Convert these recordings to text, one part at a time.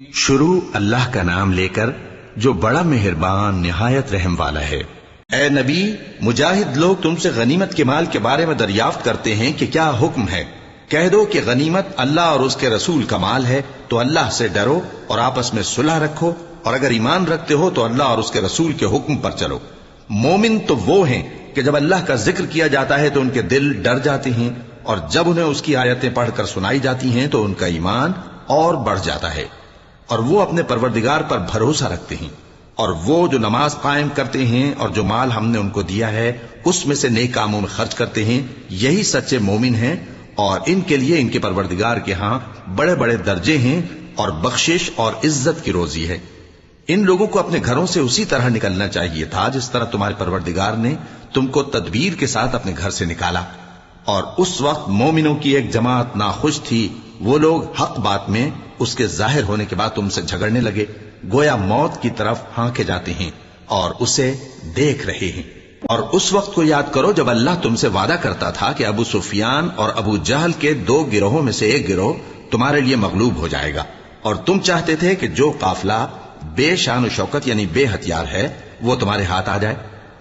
شروع اللہ کا نام لے کر جو بڑا مہربان نہایت رحم والا ہے۔ اے نبی، مجاہد لوگ تم سے غنیمت کے مال کے بارے میں دریافت کرتے ہیں کہ کیا حکم ہے۔ کہہ دو کہ غنیمت اللہ اور اس کے رسول کا مال ہے، تو اللہ سے ڈرو اور آپس میں صلح رکھو، اور اگر ایمان رکھتے ہو تو اللہ اور اس کے رسول کے حکم پر چلو۔ مومن تو وہ ہیں کہ جب اللہ کا ذکر کیا جاتا ہے تو ان کے دل ڈر جاتے ہیں، اور جب انہیں اس کی آیتیں پڑھ کر سنائی جاتی ہیں تو ان کا ایمان اور بڑھ جاتا ہے، اور وہ اپنے پروردگار پر بھروسہ رکھتے ہیں۔ اور وہ جو نماز قائم کرتے ہیں اور جو مال ہم نے ان کو دیا ہے اس میں سے نیک کاموں میں خرچ کرتے ہیں، یہی سچے مومن ہیں، اور ان کے لیے ان کے پروردگار کے ہاں بڑے بڑے درجے ہیں اور بخشش اور عزت کی روزی ہے۔ ان لوگوں کو اپنے گھروں سے اسی طرح نکلنا چاہیے تھا جس طرح تمہارے پروردگار نے تم کو تدبیر کے ساتھ اپنے گھر سے نکالا۔ اور اس وقت مومنوں کی ایک جماعت ناخوش تھی، وہ لوگ حق بات میں اس کے ظاہر ہونے کے بعد تم سے جھگڑنے لگے، گویا موت کی طرف ہانکے جاتے ہیں اور اسے دیکھ رہے ہیں۔ اور اس وقت کو یاد کرو جب اللہ تم سے وعدہ کرتا تھا کہ ابو سفیان اور ابو جہل کے 2 گروہوں میں سے ایک گروہ تمہارے لیے مغلوب ہو جائے گا، اور تم چاہتے تھے کہ جو قافلہ بے شان و شوکت یعنی بے ہتھیار ہے وہ تمہارے ہاتھ آ جائے،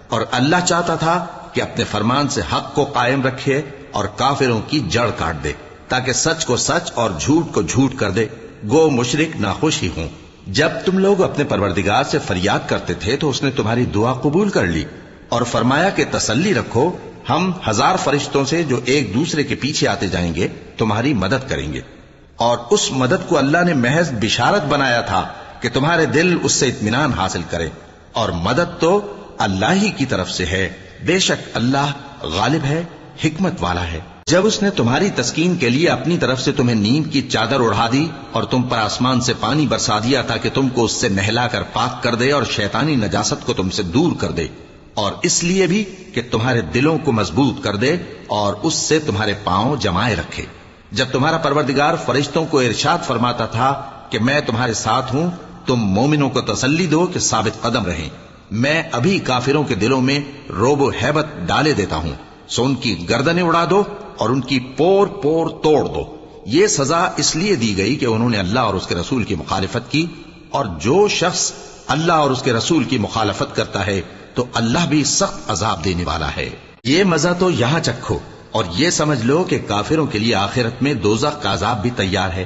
اور اللہ چاہتا تھا کہ اپنے فرمان سے حق کو قائم رکھے اور کافروں کی جڑ کاٹ دے، تاکہ سچ کو سچ اور جھوٹ کو جھوٹ کر دے، گو مشرک ناخوش ہی ہوں۔ جب تم لوگ اپنے پروردگار سے فریاد کرتے تھے تو اس نے تمہاری دعا قبول کر لی اور فرمایا کہ تسلی رکھو، ہم 1000 فرشتوں سے جو ایک دوسرے کے پیچھے آتے جائیں گے تمہاری مدد کریں گے۔ اور اس مدد کو اللہ نے محض بشارت بنایا تھا کہ تمہارے دل اس سے اطمینان حاصل کرے، اور مدد تو اللہ ہی کی طرف سے ہے، بے شک اللہ غالب ہے، حکمت والا ہے۔ جب اس نے تمہاری تسکین کے لیے اپنی طرف سے تمہیں نیند کی چادر اڑا دی اور تم پر آسمان سے پانی برسا دیا تاکہ تم کو اس سے نہلا کر پاک کر دے اور شیطانی نجاست کو تم سے دور کر دے، اور اس لیے بھی کہ تمہارے دلوں کو مضبوط کر دے اور اس سے تمہارے پاؤں جمائے رکھے۔ جب تمہارا پروردگار فرشتوں کو ارشاد فرماتا تھا کہ میں تمہارے ساتھ ہوں، تم مومنوں کو تسلی دو کہ ثابت قدم رہیں، میں ابھی کافروں کے دلوں میں رعب و ہیبت ڈالے دیتا ہوں، سو ان کی گردنیں اڑا دو اور ان کی پور پور توڑ دو۔ یہ سزا اس لیے دی گئی کہ انہوں نے اللہ اور اس کے رسول کی مخالفت کی، اور جو شخص اللہ اور اس کے رسول کی مخالفت کرتا ہے تو اللہ بھی سخت عذاب دینے والا ہے۔ یہ مزہ تو یہاں چکھو، اور یہ سمجھ لو کہ کافروں کے لیے آخرت میں دوزخ کا عذاب بھی تیار ہے۔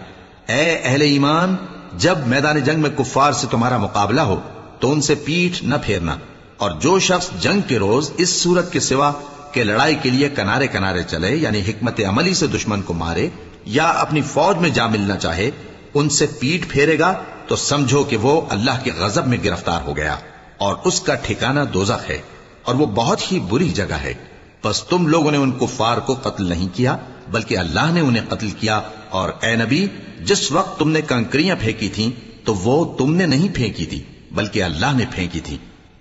اے اہل ایمان، جب میدان جنگ میں کفار سے تمہارا مقابلہ ہو تو ان سے پیٹھ نہ پھیرنا، اور جو شخص جنگ کے روز اس صورت کے سوا کہ لڑائی کے لیے کنارے کنارے چلے یعنی حکمت عملی سے دشمن کو مارے یا اپنی فوج میں جا ملنا چاہے، ان سے پیٹ پھیرے گا تو سمجھو کہ وہ اللہ کے غضب میں گرفتار ہو گیا، اور اس کا ٹھکانہ دوزخ ہے، اور وہ بہت ہی بری جگہ ہے۔ بس تم لوگوں نے ان کفار کو قتل نہیں کیا بلکہ اللہ نے انہیں قتل کیا، اور اے نبی، جس وقت تم نے کنکریاں پھینکی تھیں تو وہ تم نے نہیں پھینکی تھی بلکہ اللہ نے پھینکی تھی۔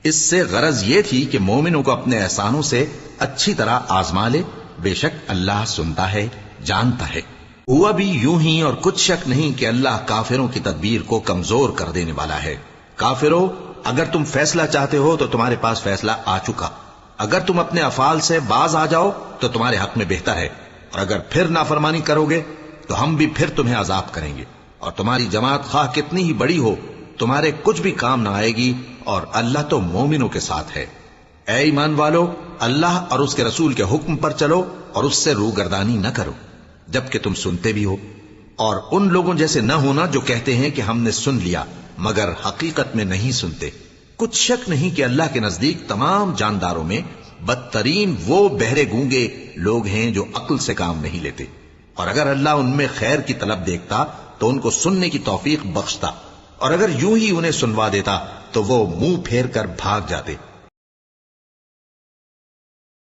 اس سے غرض یہ تھی کہ مومنوں کو اپنے احسانوں سے اچھی طرح آزما لے، بے شک اللہ سنتا ہے، جانتا ہے۔ ہوا بھی یوں ہی، اور کچھ شک نہیں کہ اللہ کافروں کی تدبیر کو کمزور کر دینے والا ہے۔ کافروں، اگر تم فیصلہ چاہتے ہو تو تمہارے پاس فیصلہ آ چکا، اگر تم اپنے افعال سے باز آ جاؤ تو تمہارے حق میں بہتر ہے، اور اگر پھر نافرمانی کرو گے تو ہم بھی پھر تمہیں عذاب کریں گے، اور تمہاری جماعت خواہ کتنی ہی بڑی ہو تمہارے کچھ بھی کام نہ آئے گی، اور اللہ تو مومنوں کے ساتھ ہے۔ اے ایمان والو، اللہ اور اس کے رسول کے حکم پر چلو اور اس سے روگردانی نہ کرو جبکہ تم سنتے بھی ہو، اور ان لوگوں جیسے نہ ہونا جو کہتے ہیں کہ ہم نے سن لیا مگر حقیقت میں نہیں سنتے۔ کچھ شک نہیں کہ اللہ کے نزدیک تمام جانداروں میں بدترین وہ بہرے گونگے لوگ ہیں جو عقل سے کام نہیں لیتے، اور اگر اللہ ان میں خیر کی طلب دیکھتا تو ان کو سننے کی توفیق بخشتا، اور اگر یوں ہی انہیں سنوا دیتا تو وہ منہ پھیر کر بھاگ جاتے۔